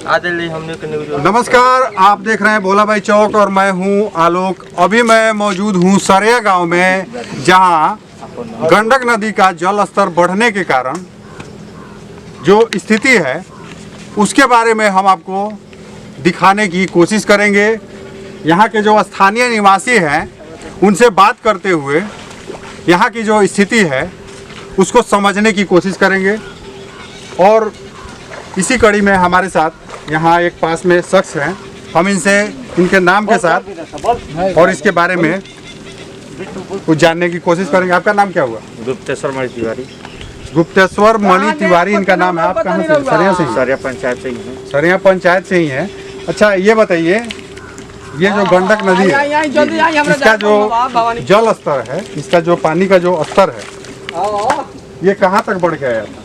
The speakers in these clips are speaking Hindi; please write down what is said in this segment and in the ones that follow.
नमस्कार, आप देख रहे हैं भोला भाई चौक और मैं हूं आलोक। अभी मैं मौजूद हूं सरिया गांव में, जहां गंडक नदी का जल स्तर बढ़ने के कारण जो स्थिति है उसके बारे में हम आपको दिखाने की कोशिश करेंगे। यहां के जो स्थानीय निवासी हैं उनसे बात करते हुए यहां की जो स्थिति है उसको समझने की कोशिश करेंगे। और इसी कड़ी में हमारे साथ यहाँ एक पास में शख्स हैं, हम इनसे इनके नाम के साथ और इसके बारे में कुछ जानने की कोशिश करेंगे। आपका नाम क्या हुआ? गुप्तेश्वर मणि तिवारी। गुप्तेश्वर मणि तिवारी इनका नाम है। आप कहाँ से? सरिया से? सरिया पंचायत से ही है। सरिया पंचायत से ही है। अच्छा, ये बताइए, ये जो गंडक नदी है इसका जो जल स्तर है, इसका जो पानी का जो स्तर है, ये कहाँ तक बढ़ गया है?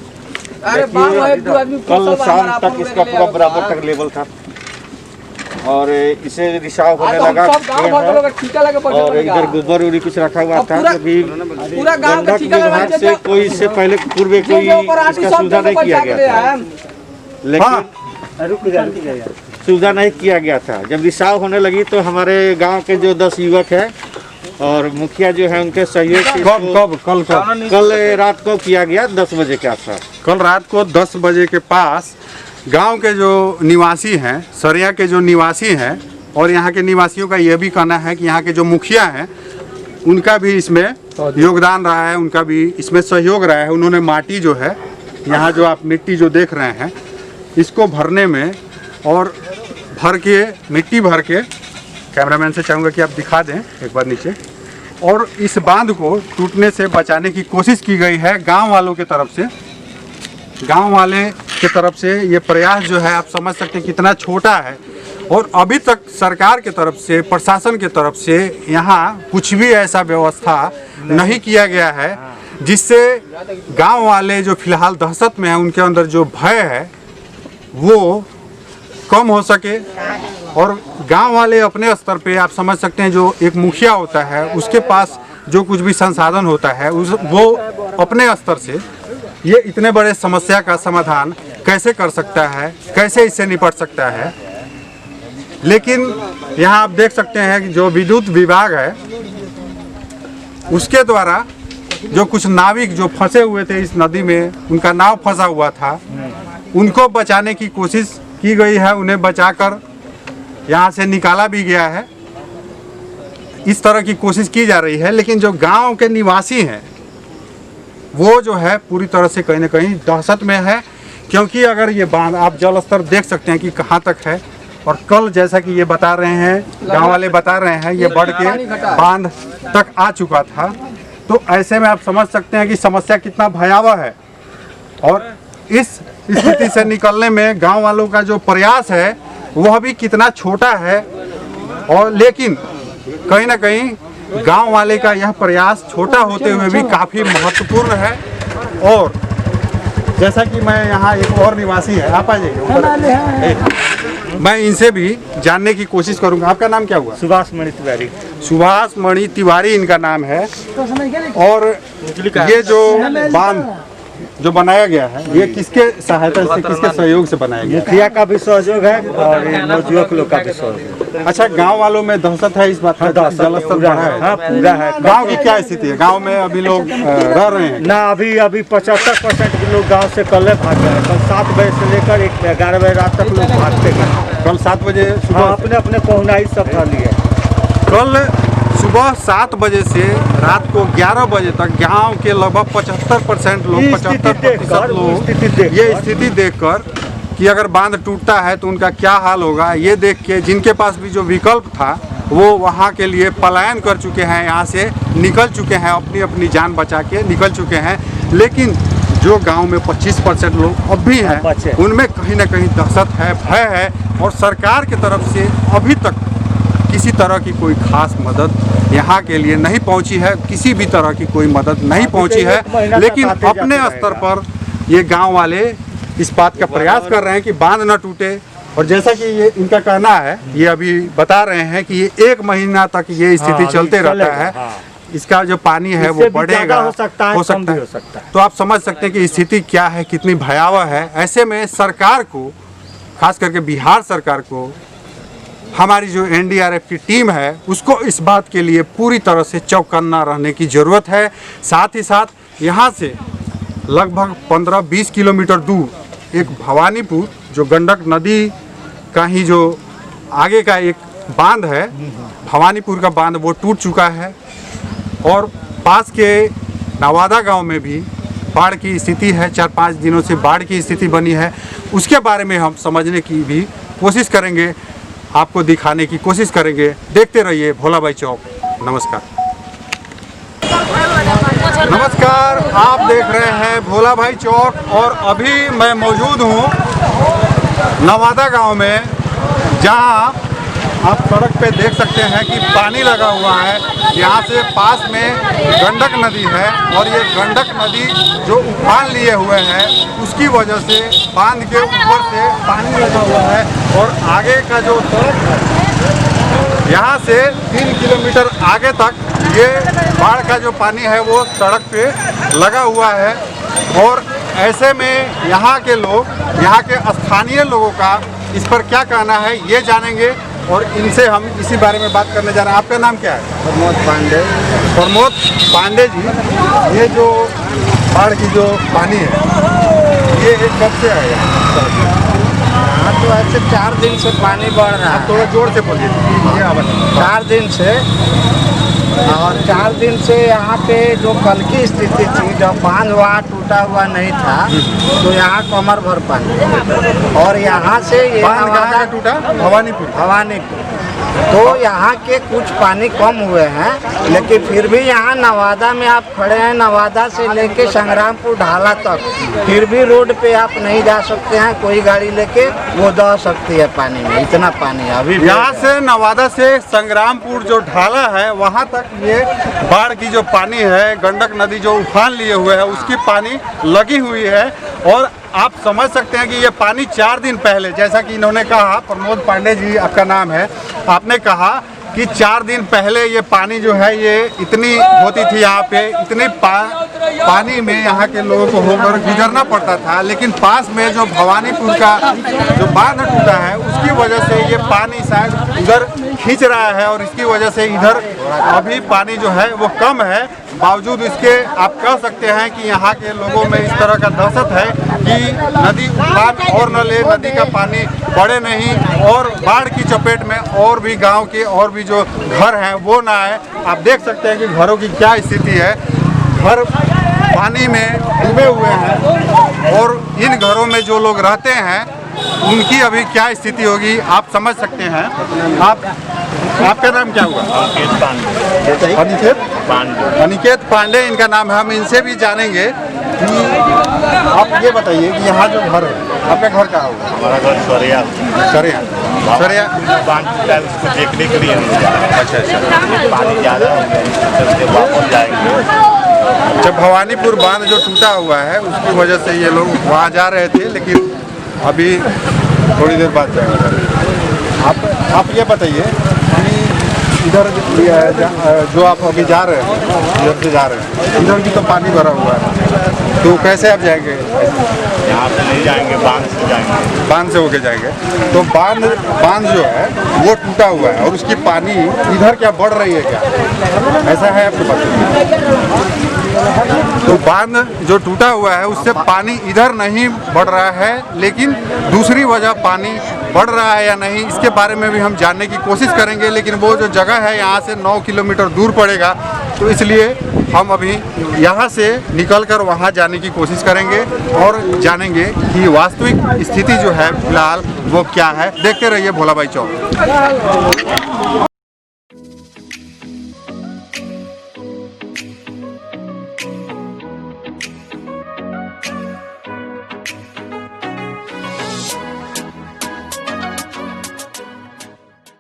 कल शाम तक इसका पूरा बराबर तक लेवल था और इसे रिसाव होने लगा और इधर गोबर उड़ी कुछ रखा हुआ था। अभी गंडक विभाग से कोई इससे पहले पूर्व कोई इसका सुविधा नहीं किया गया था, लेकिन सुविधा नहीं किया गया था। जब रिसाव होने लगी तो हमारे गांव के जो 10 युवक हैं और मुखिया जो है उनके सहयोग से कल रात को किया गया 10 बजे के आसपास। कल रात को 10 बजे के पास गांव के जो निवासी हैं, सरिया के जो निवासी हैं, और यहाँ के निवासियों का यह भी कहना है कि यहाँ के जो मुखिया हैं उनका भी इसमें योगदान रहा है, उनका भी इसमें सहयोग रहा है। उन्होंने माटी जो है, यहाँ जो आप मिट्टी जो देख रहे हैं, इसको भरने में और मिट्टी भर के, कैमरामैन से चाहूँगा कि आप दिखा दें एक बार नीचे, और इस बांध को टूटने से बचाने की कोशिश की गई है गांव वालों के तरफ से। गांव वाले के तरफ से ये प्रयास जो है, आप समझ सकते हैं कितना छोटा है। और अभी तक सरकार के तरफ से, प्रशासन के तरफ से यहाँ कुछ भी ऐसा व्यवस्था नहीं किया गया है जिससे गांव वाले जो फिलहाल दहशत में हैं, उनके अंदर जो भय है वो कम हो सके। और गांव वाले अपने स्तर पे, आप समझ सकते हैं, जो एक मुखिया होता है उसके पास जो कुछ भी संसाधन होता है वो अपने स्तर से ये इतने बड़े समस्या का समाधान कैसे कर सकता है, कैसे इससे निपट सकता है। लेकिन यहाँ आप देख सकते हैं कि जो विद्युत विभाग है उसके द्वारा जो कुछ नाविक जो फंसे हुए थे इस नदी में, उनका नाव फंसा हुआ था, उनको बचाने की कोशिश की गई है। उन्हें बचाकर यहाँ से निकाला भी गया है, इस तरह की कोशिश की जा रही है। लेकिन जो गांव के निवासी हैं वो जो है पूरी तरह से कहीं ना कहीं दहशत में है, क्योंकि अगर ये बांध, आप जल स्तर देख सकते हैं कि कहाँ तक है। और कल जैसा कि ये बता रहे हैं, गांव वाले बता रहे हैं, ये बढ़ के बांध तक आ चुका था। तो ऐसे में आप समझ सकते हैं कि समस्या कितना भयावह है। और इस स्थिति से निकलने में गांव वालों का जो प्रयास है वह भी कितना छोटा है। और लेकिन कहीं ना कहीं गांव वाले का यह प्रयास छोटा होते हुए भी काफ़ी महत्वपूर्ण है। और जैसा कि मैं यहाँ एक और निवासी है, आप आ जाइए, मैं इनसे भी जानने की कोशिश करूँगा। आपका नाम क्या हुआ? सुभाष मणि तिवारी। सुभाष मणि तिवारी इनका नाम है। और ये जो बांध जो बनाया गया है, ये किसके सहायता से, किसके सहयोग से बनाया गया? मुखिया का भी सहयोग है और नवयुवक लोग का भी सहयोग है। अच्छा, गांव वालों में दहशत है इस बात का? जल स्तर बढ़ा है? हाँ, पूरा है। गांव की क्या स्थिति है? गांव में अभी लोग रह रहे हैं ना? अभी 75% लोग गांव से कल भाग गए। कल 7 बजे से लेकर 11 बजे रात तक लोग भागते गए। कल 7 बजे सुबह अपने अपने पहुनाई सब कर लिए। कल सुबह 7 बजे से रात को 11 बजे तक गांव के लगभग 75% लोग, 75% लोग ये स्थिति देखकर कि अगर बांध टूटता है तो उनका क्या हाल होगा, ये देख के जिनके पास भी जो विकल्प था वो वहाँ के लिए पलायन कर चुके हैं, यहाँ से निकल चुके हैं, अपनी अपनी जान बचा के निकल चुके हैं। लेकिन जो गांव में 25% लोग अब भी हैं, उनमें कहीं ना कहीं दहशत है, भय है। और सरकार की तरफ से अभी तक किसी तरह की कोई खास मदद यहाँ के लिए नहीं पहुँची है, किसी भी तरह की कोई मदद नहीं पहुँची है। लेकिन अपने स्तर पर ये गांव वाले इस बात का प्रयास कर रहे हैं कि बांध न टूटे। और जैसा कि ये इनका कहना है, ये अभी बता रहे हैं कि ये 1 महीना तक ये स्थिति चलते रहता है। इसका जो पानी है वो बढ़ेगा, हो सकता है। तो आप समझ सकते हैं कि स्थिति क्या है, कितनी भयावह है। ऐसे में सरकार को खास करके बिहार सरकार को, हमारी जो एनडीआरएफ की टीम है उसको इस बात के लिए पूरी तरह से चौकन्ना रहने की ज़रूरत है। साथ ही साथ यहाँ से लगभग 15-20 किलोमीटर दूर एक भवानीपुर जो गंडक नदी का ही जो आगे का एक बांध है, भवानीपुर का बांध, वो टूट चुका है। और पास के नवादा गांव में भी बाढ़ की स्थिति है, 4-5 दिनों से बाढ़ की स्थिति बनी है। उसके बारे में हम समझने की भी कोशिश करेंगे, आपको दिखाने की कोशिश करेंगे। देखते रहिए भोला भाई चौक। नमस्कार। नमस्कार, आप देख रहे हैं भोला भाई चौक और अभी मैं मौजूद हूँ नवादा गांव में, जहां आप सड़क पे देख सकते हैं कि पानी लगा हुआ है। यहाँ से पास में गंडक नदी है और ये गंडक नदी जो उफान लिए हुए हैं उसकी वजह से बांध के ऊपर से पानी लगा हुआ है। और आगे का जो सड़क है, यहाँ से 3 किलोमीटर आगे तक ये बाढ़ का जो पानी है वो सड़क पे लगा हुआ है। और ऐसे में यहाँ के लोग, यहाँ के स्थानीय लोगों का इस पर क्या कहना है ये जानेंगे और इनसे हम इसी बारे में बात करने जा रहे हैं। आपका नाम क्या है? प्रमोद पांडे। प्रमोद पांडे जी, ये जो बाढ़ की जो पानी है ये कब से आया? हाँ, तो ऐसे 4 दिन से पानी बढ़ रहा है। थोड़ा जोर से बोलिए। ये आवाज़ 4 दिन से, और 4 दिन से यहाँ पे जो कल की स्थिति थी, जब बांध वहाँ टूटा हुआ नहीं था तो यहाँ कमर भर पानी। और यहाँ से ये बांध कहाँ का टूटा? भवानीपुर। तो यहाँ के कुछ पानी कम हुए हैं, लेकिन फिर भी यहाँ नवादा में आप खड़े हैं, नवादा से लेके संग्रामपुर ढाला तक फिर भी रोड पे आप नहीं जा सकते हैं। कोई गाड़ी लेके वो दह सकती है पानी में, इतना पानी है अभी। यहाँ से नवादा से संग्रामपुर जो ढाला है वहाँ तक ये बाढ़ की जो पानी है, गंडक नदी जो उफान लिए हुए है उसकी पानी लगी हुई है। और आप समझ सकते हैं कि ये पानी 4 दिन पहले, जैसा कि इन्होंने कहा, प्रमोद पांडे जी आपका नाम है, आपने कहा कि 4 दिन पहले ये पानी जो है ये इतनी होती थी, यहाँ पे इतने पानी में यहाँ के लोगों को होकर गुजरना पड़ता था। लेकिन पास में जो भवानीपुर का जो बांध टूटा है उसकी वजह से ये पानी शायद इधर खींच रहा है और इसकी वजह से इधर अभी पानी जो है वो कम है। बावजूद इसके आप कह सकते हैं कि यहाँ के लोगों में इस तरह का दहशत है कि नदी उफान और न ले, नदी का पानी बढ़े नहीं और बाढ़ की चपेट में और भी गांव के और भी जो घर हैं वो ना आए। आप देख सकते हैं कि घरों की क्या स्थिति है, घर पानी में डूबे हुए हैं और इन घरों में जो लोग रहते हैं उनकी अभी क्या स्थिति होगी आप समझ सकते हैं। आपका नाम क्या हुआ? अनिकेत पांडे इनका नाम है। हम इनसे भी जानेंगे कि आप ये बताइए कि यहाँ जो घर है, आपका घर कहाँ होगा? हमारा घर सरिया बांध उसको देखने के लिए। अच्छा। पानी ज़्यादा चलते वापस जाएंगे। जब भवानीपुर बांध जो टूटा हुआ है उसकी वजह से ये लोग वहाँ जा रहे थे, लेकिन अभी थोड़ी देर बाद जाएंगे। आप ये बताइए कि इधर जो आप अभी जा रहे हैं, इधर से जा रहे हैं, इधर भी तो पानी भरा हुआ है, तो कैसे आप जाएंगे? यहाँ से नहीं जाएंगे, बांध से जाएंगे। बांध से होके जाएंगे। तो बांध जो है वो टूटा हुआ है और उसकी पानी इधर क्या बढ़ रही है क्या? ऐसा है आपके पास? तो बांध जो टूटा हुआ है उससे पानी इधर नहीं बढ़ रहा है, लेकिन दूसरी वजह पानी बढ़ रहा है या नहीं इसके बारे में भी हम जानने की कोशिश करेंगे। लेकिन वो जो जगह है यहाँ से 9 किलोमीटर दूर पड़ेगा, तो इसलिए हम अभी यहाँ से निकलकर वहाँ जाने की कोशिश करेंगे और जानेंगे कि वास्तविक स्थिति जो है फिलहाल वो क्या है। देखते रहिए भोला भाई चौक।